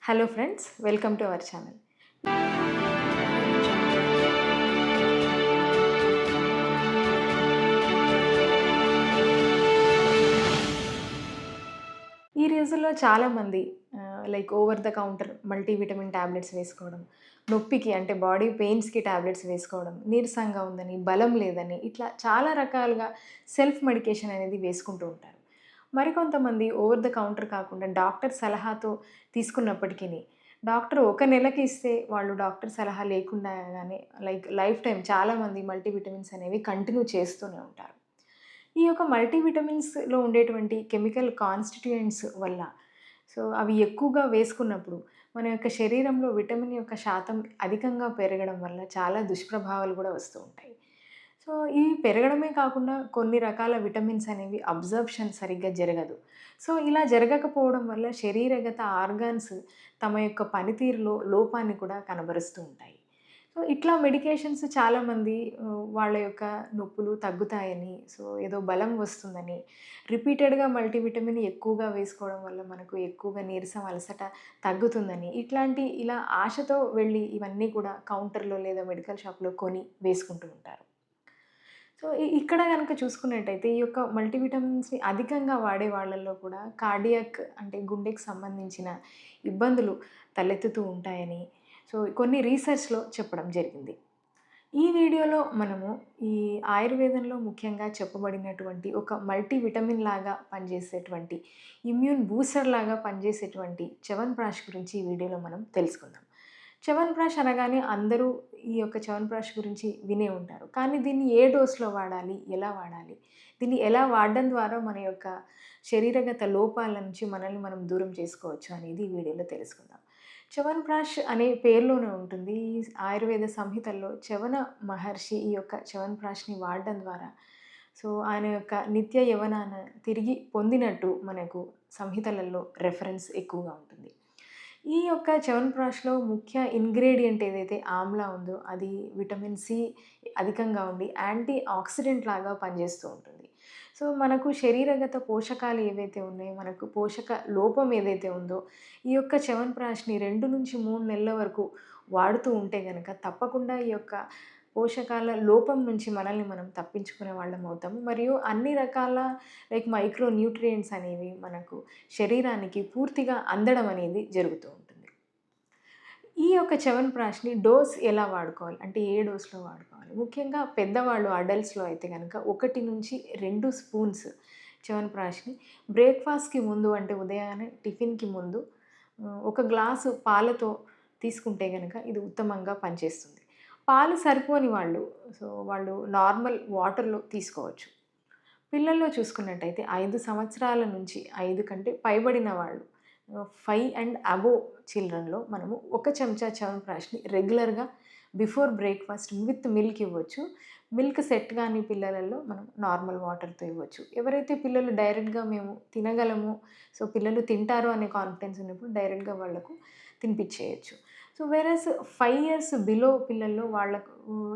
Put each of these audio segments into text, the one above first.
Hello friends, welcome to our channel. ఈ రోజుల్లో చాలామంది like over the counter multivitamin tablets వేసుకోవడం, నొప్పికి అంటే బాడీ పెయిన్స్‌కి టాబ్లెట్స్ వేసుకోవడం, నీరసంగా ఉందని, బలం లేదని ఇట్లా చాలా రకాలుగా సెల్ఫ్ మెడికేషన్ అనేది వేసుకుంటూ ఉంటారు. మరికొంతమంది ఓవర్ ద కౌంటర్ కాకుండా డాక్టర్ సలహాతో తీసుకున్నప్పటికిని, డాక్టర్ ఒక నెలకి ఇస్తే వాళ్ళు డాక్టర్ సలహా లేకుండానే లైక్ లైఫ్ టైమ్ చాలామంది మల్టీవిటమిన్స్ అనేవి కంటిన్యూ చేస్తూనే ఉంటారు. ఈ యొక్క మల్టీవిటమిన్స్‌లో ఉండేటువంటి కెమికల్ కాన్స్టిట్యూయెంట్స్ వల్ల అవి ఎక్కువగా వేసుకున్నప్పుడు మన యొక్క శరీరంలో విటమిన్ యొక్క శాతం అధికంగా పెరగడం వల్ల చాలా దుష్ప్రభావాలు గూడా వస్తూ ఉంటాయి. ఇవి పెరగడమే కాకుండా కొన్ని రకాల విటమిన్స్ అనేవి అబ్జర్ప్షన్ సరిగ్గా జరగదు. ఇలా జరగకపోవడం వల్ల శరీరగత ఆర్గాన్స్ తమ యొక్క పనితీరులో లోపాన్ని కూడా కనబరుస్తూ ఉంటాయి. ఇట్లా మెడికేషన్స్ చాలామంది వాళ్ళ యొక్క నొప్పులు తగ్గుతాయని, ఏదో బలం వస్తుందని, రిపీటెడ్‌గా మల్టీవిటమిన్ ఎక్కువగా వేసుకోవడం వల్ల మనకు ఎక్కువగా నీరసం, అలసట తగ్గుతుందని, ఇలా ఆశతో వెళ్ళి ఇవన్నీ కూడా కౌంటర్‌లో లేదా మెడికల్ షాప్‌లో కొని వేసుకుంటూ ఉంటారు. ఇక్కడ గనక చూసుకున్నట్టయితే ఈ యొక్క మల్టీవిటమిన్స్‌ని అధికంగా వాడే వాళ్ళల్లో కూడా కార్డియాక్ అంటే గుండెకి సంబంధించిన ఇబ్బందులు తలెత్తుతూ ఉంటాయని కొన్ని రీసెర్చ్‌లో చెప్పడం జరిగింది. ఈ వీడియోలో మనము ఈ ఆయుర్వేదంలో ముఖ్యంగా చెప్పబడినటువంటి ఒక మల్టీవిటమిన్ లాగా పనిచేసేటువంటి, ఇమ్యూన్ బూస్టర్ లాగా పనిచేసేటువంటి చ్యవన్ప్రాష్ గురించి ఈ వీడియోలో మనం తెలుసుకుందాం. చ్యవన్ప్రాష్ అనగానే అందరూ ఈ యొక్క చ్యవన్ప్రాష్ గురించి వినే ఉంటారు. కానీ దీన్ని ఏ డోస్‌లో వాడాలి? ఎలా వాడాలి? దీన్ని ఎలా వాడడం ద్వారా మన యొక్క శరీరగత లోపాల నుంచి మనల్ని మనం దూరం చేసుకోవచ్చు అనేది ఈ వీడియోలో తెలుసుకుందాం. చ్యవన్ప్రాష్ అనే పేరులోనే ఉంటుంది. ఈ ఆయుర్వేద సంహితల్లో చ్యవన మహర్షి ఈ యొక్క చ్యవన్ప్రాష్‌ని వాడడం ద్వారా ఆయన యొక్క నిత్య యవ్వనాన్ని తిరిగి పొందినట్టు మనకు సంహితలలో రెఫరెన్స్ ఎక్కువగా ఉంటుంది. ఈ యొక్క చ్యవన్ప్రాష్‌లో ముఖ్య ఇంగ్రీడియెంట్ ఏదైతే ఆమ్లా ఉందో అది విటమిన్ సి అధికంగా ఉండి యాంటీ ఆక్సిడెంట్ లాగా పనిచేస్తూ ఉంటుంది. మనకు శరీరగత పోషకాలు ఏవైతే ఉన్నాయో, మనకు పోషక లోపం ఏదైతే ఉందో, ఈ యొక్క చ్యవన్ప్రాష్‌ని 2-3 నెలల వరకు వాడుతూ ఉంటే గనక తప్పకుండా ఈ యొక్క పోషకాల లోపం నుంచి మనల్ని మనం తప్పించుకునే వాళ్ళం అవుతాము. మరియు అన్ని రకాల లైక్ మైక్రో న్యూట్రియంట్స్ అనేవి మనకు శరీరానికి పూర్తిగా అందడం అనేది జరుగుతూ ఉంటుంది. ఈ యొక్క చ్యవన్ప్రాష్‌ని డోస్ ఎలా వాడుకోవాలి? అంటే ఏ డోస్‌లో వాడుకోవాలి? ముఖ్యంగా పెద్దవాళ్ళు అడల్ట్స్‌లో అయితే గనక 1-2 స్పూన్స్ చ్యవన్ప్రాష్‌ని బ్రేక్‌ఫాస్ట్‌కి ముందు అంటే ఉదయాన్నే టిఫిన్‌కి ముందు ఒక గ్లాసు పాలతో తీసుకుంటే గనక ఇది ఉత్తమంగా పనిచేస్తుంది. పాలు సరిపోని వాళ్ళు వాళ్ళు నార్మల్ వాటర్‌లో తీసుకోవచ్చు. పిల్లల్లో చూసుకున్నట్టయితే 5 సంవత్సరాల నుంచి 5 కంటే పైబడిన వాళ్ళు 5 అండ్ అబోవ్ చిల్డ్రన్‌లో మనము ఒక చెంచా చ్యవన్ప్రాష్‌ని రెగ్యులర్‌గా బిఫోర్ బ్రేక్‌ఫాస్ట్ విత్ మిల్క్ ఇవ్వచ్చు. మిల్క్ సెట్ గాని పిల్లలలో మనం నార్మల్ వాటర్‌తో ఇవ్వచ్చు. ఎవరైతే పిల్లలు డైరెక్ట్‌గా మేము తినగలము, పిల్లలు తింటారు అనే కాన్ఫిడెన్స్ ఉన్నప్పుడు డైరెక్ట్‌గా వాళ్ళకు తినిపిచ్చేయొచ్చు. వేరేస్ 5 ఇయర్స్ బిలో పిల్లల్లో వాళ్ళకు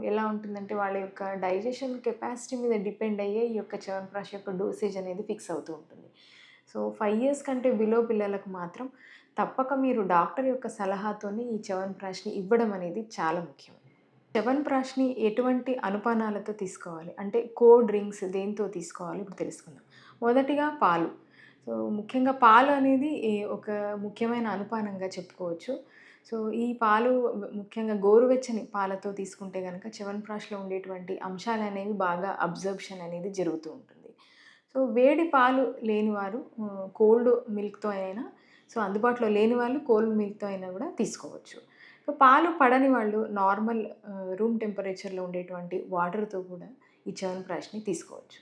ఎలా ఉంటుందంటే వాళ్ళ యొక్క డైజెషన్ కెపాసిటీ మీద డిపెండ్ అయ్యే ఈ యొక్క చ్యవన్ప్రాష్ యొక్క డోసేజ్ అనేది ఫిక్స్ అవుతూ ఉంటుంది. 5 ఇయర్స్ కంటే బిలో పిల్లలకు మాత్రం తప్పక మీరు డాక్టర్ యొక్క సలహాతోని ఈ చ్యవన్ప్రాష్‌ని ఇవ్వడం అనేది చాలా ముఖ్యం. చ్యవన్ప్రాష్‌ని ఎటువంటి అనుపానాలతో తీసుకోవాలి? అంటే కోల్డ్ డ్రింక్స్ దేనితో తీసుకోవాలి ఇప్పుడు తెలుసుకుందాం. మొదటిగా పాలు. ముఖ్యంగా పాలు అనేది ఒక ముఖ్యమైన అనుపానంగా చెప్పుకోవచ్చు. ఈ పాలు ముఖ్యంగా గోరువెచ్చని పాలతో తీసుకుంటే గనక చ్యవన్ప్రాష్‌లో ఉండేటువంటి అంశాలనేవి బాగా అబ్జర్ప్షన్ అనేది జరుగుతూ ఉంటుంది. వేడి పాలు లేనివారు కోల్డ్ మిల్క్‌తో అయినా అందుబాటులో లేని వాళ్ళు కోల్డ్ మిల్క్‌తో అయినా గూడా తీసుకోవచ్చు. పాలు పడని వాళ్ళు నార్మల్ రూమ్ టెంపరేచర్‌లో ఉండేటువంటి వాటర్‌తో కూడా ఈ చ్యవన్ప్రాష్‌ని తీసుకోవచ్చు.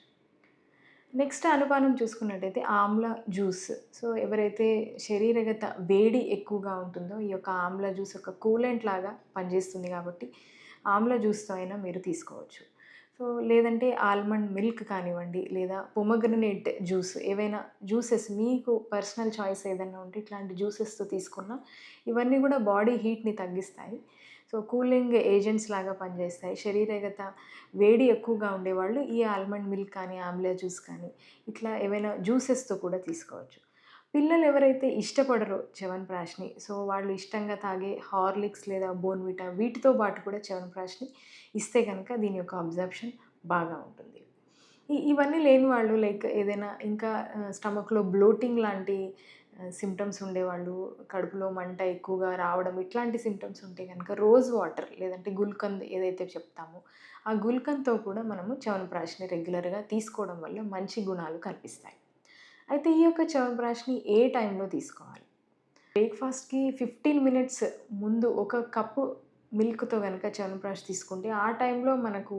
నెక్స్ట్ అనుపానం చూసుకున్నట్టయితే ఆమ్లా జ్యూస్. ఎవరైతే శరీరగత వేడి ఎక్కువగా ఉంటుందో ఈ యొక్క ఆమ్లా జ్యూస్ ఒక కూలెంట్ లాగా పనిచేస్తుంది కాబట్టి ఆమ్లా జ్యూస్‌తో అయినా మీరు తీసుకోవచ్చు. లేదంటే ఆల్మండ్ మిల్క్ కానివ్వండి, లేదా పొమోగ్రనేట్ జ్యూస్ ఏవైనా జ్యూసెస్ మీకు పర్సనల్ చాయిస్ ఏదన్నా ఉంటే ఇట్లాంటి జ్యూసెస్‌తో తీసుకున్నా ఇవన్నీ గూడా బాడీ హీట్‌ని తగ్గిస్తాయి. కూలింగ్ ఏజెంట్స్ లాగా పనిచేస్తాయి. శరీరగత వేడి ఎక్కువగా ఉండేవాళ్ళు ఈ ఆల్మండ్ మిల్క్ కానీ, ఆమ్లా జ్యూస్ కానీ ఇట్లా ఏవైనా జ్యూసెస్‌తో కూడా తీసుకోవచ్చు. పిల్లలు ఎవరైతే ఇష్టపడరో చ్యవన్‌ప్రాష్‌ని, సో, వాళ్ళు ఇష్టంగా తాగే హార్లిక్స్ లేదా బోర్న్‌విటా వీటితో పాటు కూడా చ్యవన్‌ప్రాష్‌ని ఇస్తే గనక దీని యొక్క అబ్జార్ప్షన్ బాగా ఉంటుంది. ఇవన్నీ లేని వాళ్ళు లైక్ ఏదైనా ఇంకా స్టమక్‌లో బ్లోటింగ్ లాంటి సింప్టమ్స్ ఉండేవాళ్ళు, కడుపులో మంట ఎక్కువగా రావడం ఇట్లాంటి సింప్టమ్స్ ఉంటే గనక రోజ్ వాటర్ లేదంటే గుల్కంద్ ఏదైతే చెప్తామో, ఆ గుల్కంద్‌తో కూడా మనము చ్యవన్‌ప్రాష్‌ని రెగ్యులర్‌గా తీసుకోవడం వల్ల మంచి గుణాలు కనిపిస్తాయి. అయితే ఈ యొక్క చ్యవన్‌ప్రాష్‌ని ఏ టైంలో తీసుకోవాలి? బ్రేక్‌ఫాస్ట్‌కి 15 మినిట్స్ ముందు ఒక కప్పు మిల్క్‌తో గనక చ్యవన్‌ప్రాష్ తీసుకుంటే, ఆ టైంలో మనకు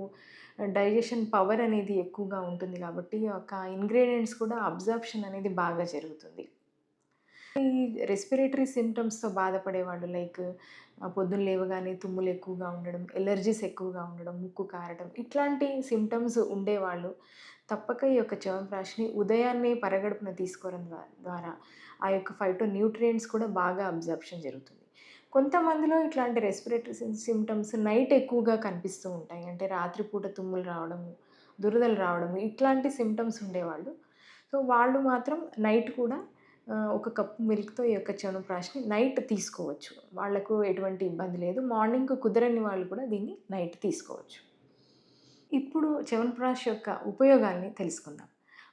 డైజెషన్ పవర్ అనేది ఎక్కువగా ఉంటుంది కాబట్టి, యొక్క ఇంగ్రీడియెంట్స్ కూడా అబ్జార్ప్షన్ అనేది బాగా జరుగుతుంది. ఈ రెస్పిరేటరీ సింప్టమ్స్‌తో బాధపడేవాళ్ళు లైక్ పొద్దున్న లేవగానే తుమ్ములు ఎక్కువగా ఉండడం, ఎలర్జీస్ ఎక్కువగా ఉండడం, ముక్కు కారడం ఇట్లాంటి సింప్టమ్స్ ఉండేవాళ్ళు తప్పక ఈ యొక్క చ్యవన్‌ప్రాష్‌ని ఉదయాన్నే పరగడుపున తీసుకోవడం ద్వారా ఆ యొక్క ఫైటో న్యూట్రియంట్స్ కూడా బాగా అబ్జార్ప్షన్ జరుగుతుంది. కొంతమందిలో ఇట్లాంటి రెస్పిరేటరీ సింప్టమ్స్ నైట్ ఎక్కువగా కనిపిస్తూ ఉంటాయి. అంటే రాత్రిపూట తుమ్ములు రావడము, దురదలు రావడము ఇట్లాంటి సింప్టమ్స్ ఉండేవాళ్ళు. సో, వాళ్ళు మాత్రం నైట్ కూడా ఒక కప్ మిల్క్‌తో ఈ యొక్క చ్యవన్‌ప్రాష్‌ని నైట్ తీసుకోవచ్చు. వాళ్ళకు ఎటువంటి ఇబ్బంది లేదు. మార్నింగ్ కుదరని వాళ్ళు కూడా దీన్ని నైట్ తీసుకోవచ్చు. ఇప్పుడు చ్యవన్‌ప్రాష్ యొక్క ఉపయోగాల్ని తెలుసుకుందాం.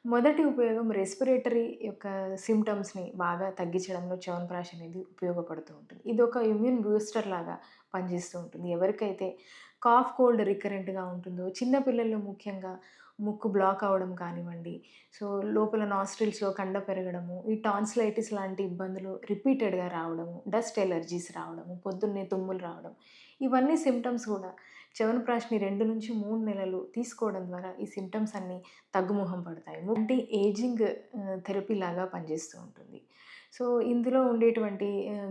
మొదటి ఉపయోగం రెస్పిరేటరీ యొక్క సింప్టమ్స్‌ని బాగా తగ్గించడంలో చ్యవన్‌ప్రాష్ అనేది ఉపయోగపడుతూ ఉంటుంది. ఇదొక ఇమ్యూన్ బూస్టర్ లాగా పనిచేస్తూ ఉంటుంది. ఎవరికైతే కాఫ్, కోల్డ్ రికరెంట్‌గా ఉంటుందో, చిన్న పిల్లల్లో ముఖ్యంగా ముక్కు బ్లాక్ అవ్వడం కానివ్వండి, సో, లోపల నాస్ట్రిల్స్‌లో కండ పెరగడము, ఈ టాన్సిలైటిస్ లాంటి ఇబ్బందులు రిపీటెడ్‌గా రావడము, డస్ట్ ఎలర్జీస్ రావడము, పొద్దున్నే తుమ్ములు రావడం, ఇవన్నీ సింప్టమ్స్ కూడా చ్యవన్‌ప్రాష్‌ని 2-3 నెలలు తీసుకోవడం ద్వారా ఈ సింప్టమ్స్ అన్నీ తగ్గుముఖం పడతాయి. అంటే ఏజింగ్ థెరపీ లాగా పనిచేస్తూ ఉంటుంది. సో, ఇందులో ఉండేటువంటి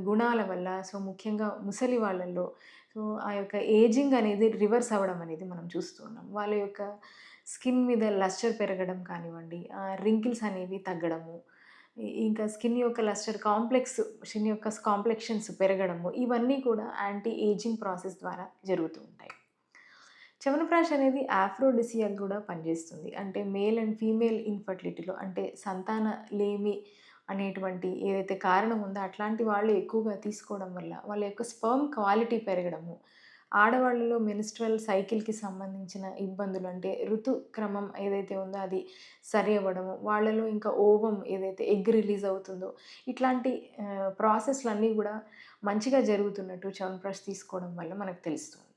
గుణాల వల్ల సో, ముఖ్యంగా ముసలి వాళ్ళల్లో సో, ఆ యొక్క ఏజింగ్ అనేది రివర్స్ అవ్వడం అనేది మనం చూస్తూ ఉన్నాం. వాళ్ళ యొక్క స్కిన్ మీద లస్టర్ పెరగడం కానివ్వండి, రింకిల్స్ అనేవి తగ్గడము, ఇంకా స్కిన్ యొక్క లస్టర్ స్కిన్ యొక్క కాంప్లెక్షన్స్ పెరగడము, ఇవన్నీ కూడా యాంటీ ఏజింగ్ ప్రాసెస్ ద్వారా జరుగుతూ ఉంటాయి. చ్యవన్‌ప్రాష్ అనేది ఆఫ్రోడిసియాక్ గూడా పనిజేస్తుంది. అంటే మేల్ అండ్ ఫీమేల్ ఇన్‌ఫర్టిలిటీలో అంటే సంతాన లేమి అనేటువంటి ఏదైతే కారణం ఉందో అట్లాంటి వాళ్ళు ఎక్కువగా తీసుకోవడం వల్ల వాళ్ళ యొక్క స్పెర్మ్ క్వాలిటీ పెరగడము, ఆడవాళ్ళలో మెన్‌స్ట్రువల్ సైకిల్‌కి సంబంధించిన ఇబ్బందులు అంటే ఋతుక్రమం ఏదైతే ఉందో అది సరి అవ్వడము, వాళ్ళలో ఇంకా ఓవం ఏదైతే ఎగ్ రిలీజ్ అవుతుందో ఇట్లాంటి ప్రాసెస్‌లన్నీ గూడా మంచిగా జరుగుతున్నట్టు చ్యవన్‌ప్రాష్ తీసుకోవడం వల్ల మనకు తెలుస్తుంది.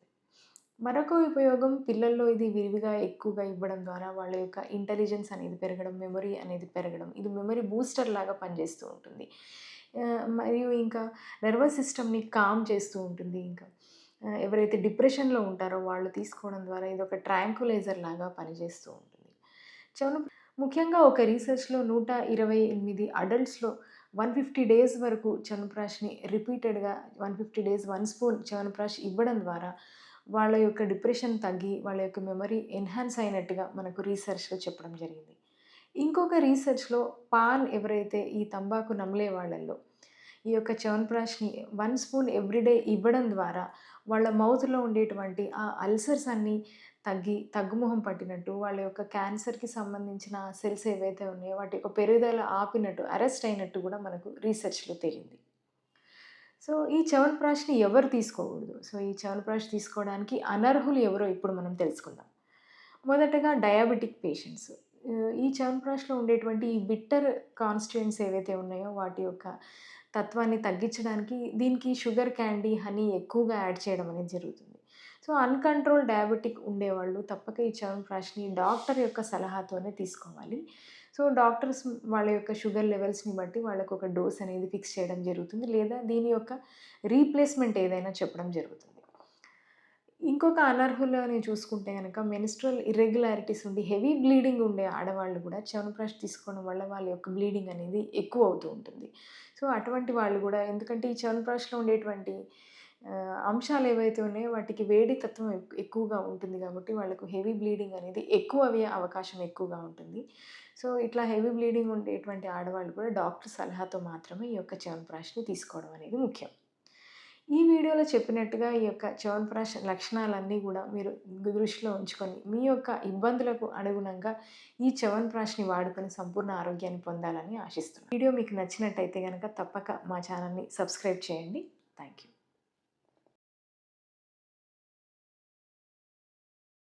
మరొక ఉపయోగం పిల్లల్లో ఇది విరివిగా ఎక్కువగా ఇవ్వడం ద్వారా వాళ్ళ యొక్క ఇంటెలిజెన్స్ అనేది పెరగడం, మెమరీ అనేది పెరగడం. ఇది మెమరీ బూస్టర్ లాగా పనిచేస్తూ ఉంటుంది. మరియు ఇంకా నర్వస్ సిస్టమ్‌ని కామ్ చేస్తూ ఉంటుంది ఇంకా. ఎవరైతే డిప్రెషన్‌లో ఉంటారో వాళ్ళు తీసుకోవడం ద్వారా ఇదొక ట్రాంక్యులైజర్ లాగా పనిచేస్తూ ఉంటుంది. చవను ముఖ్యంగా ఒక రీసెర్చ్‌లో 128 అడల్ట్స్‌లో 150 డేస్ వరకు చ్యవన్‌ప్రాష్‌ని రిపీటెడ్‌గా 150 డేస్ 1 స్పూన్ చ్యవన్‌ప్రాష్ ఇవ్వడం ద్వారా వాళ్ళ యొక్క డిప్రెషన్ తగ్గి, వాళ్ళ యొక్క మెమరీ ఎన్హాన్స్ అయినట్టుగా మనకు రీసెర్చ్‌లో చెప్పడం జరిగింది. ఇంకొక రీసెర్చ్‌లో ఎవరైతే ఈ తంబాకు నమిలే వాళ్ళల్లో ఈ యొక్క చ్యవన్‌ప్రాష్‌ని 1 స్పూన్ ఎవ్రీడే ఇవ్వడం ద్వారా వాళ్ళ మౌత్‌లో ఉండేటువంటి ఆ అల్సర్స్ అన్నీ తగ్గుముఖం పట్టినట్టు, వాళ్ళ యొక్క క్యాన్సర్‌కి సంబంధించిన సెల్స్ ఏవైతే ఉన్నాయో వాటి యొక్క పెరుగుదల ఆపినట్టు, అరెస్ట్ అయినట్టు గూడా మనకు రీసెర్చ్‌లో తేలింది. సో, ఈ చ్యవన్‌ప్రాష్‌ని ఎవరు తీసుకోకూడదు? సో, ఈ చ్యవన్‌ప్రాష్ తీసుకోవడానికి అనర్హులు ఎవరో ఇప్పుడు మనం తెలుసుకుందాం. మొదటగా డయాబెటిక్ పేషెంట్స్. ఈ చ్యవన్‌ప్రాష్‌లో ఉండేటువంటి ఈ బిట్టర్ కాన్స్టిట్యూయెంట్స్ ఏవైతే ఉన్నాయో వాటి యొక్క తత్వాన్ని తగ్గించడానికి దీనికి షుగర్ క్యాండీ, హనీ ఎక్కువగా యాడ్ చేయడం అనేది జరుగుతుంది. సో, అన్‌కంట్రోల్ డయాబెటిక్ ఉండేవాళ్ళు తప్పక ఈ చ్యవన్‌ప్రాష్‌ని డాక్టర్ యొక్క సలహాతోనే తీసుకోవాలి. సో, డాక్టర్స్ వాళ్ళ యొక్క షుగర్ లెవెల్స్‌ని బట్టి వాళ్ళకొక డోస్ అనేది ఫిక్స్ చేయడం జరుగుతుంది. లేదా దీని యొక్క రీప్లేస్‌మెంట్ ఏదైనా చెప్పడం జరుగుతుంది. ఇంకొక అనర్హులని చూసుకుంటే గనక మెన్‌స్ట్రువల్ ఇర్రెగ్యులారిటీస్ ఉండి హెవీ బ్లీడింగ్ ఉండే ఆడవాళ్ళు గూడా చ్యవన్‌ప్రాష్ తీసుకోవడం వల్ల వాళ్ళ యొక్క బ్లీడింగ్ అనేది ఎక్కువవుతూ ఉంటుంది. సో, అటువంటి వాళ్ళు గూడా ఎందుకంటే ఈ చ్యవన్‌ప్రాష్‌లో ఉండేటువంటి అంశాలు ఏవైతే ఉన్నాయో వాటికి వేడి తత్వం ఎక్కువగా ఉంటుంది గాబట్టి వాళ్ళకు హెవీ బ్లీడింగ్ అనేది ఎక్కువయ్యే అవకాశం ఎక్కువగా ఉంటుంది. సో, ఇట్లా హెవీ బ్లీడింగ్ ఉండేటువంటి ఆడవాళ్ళు కూడా డాక్టర్ సలహాతో మాత్రమే ఈ యొక్క చ్యవన్‌ప్రాష్‌ని తీసుకోవడం అనేది ముఖ్యం. ఈ వీడియోలో చెప్పినట్టుగా ఈ యొక్క చ్యవన్ప్రాష్ లక్షణాలన్నీ గూడా మీరు దృష్టిలో ఉంచుకొని, మీ యొక్క ఇబ్బందులకు అనుగుణంగా ఈ చ్యవన్ప్రాష్‌ని వాడుకొని సంపూర్ణ ఆరోగ్యాన్ని పొందాలని ఆశిస్తున్నాను. వీడియో మీకు నచ్చినట్టయితే గనక తప్పక మా ఛానల్‌ని సబ్స్క్రైబ్ చేయండి.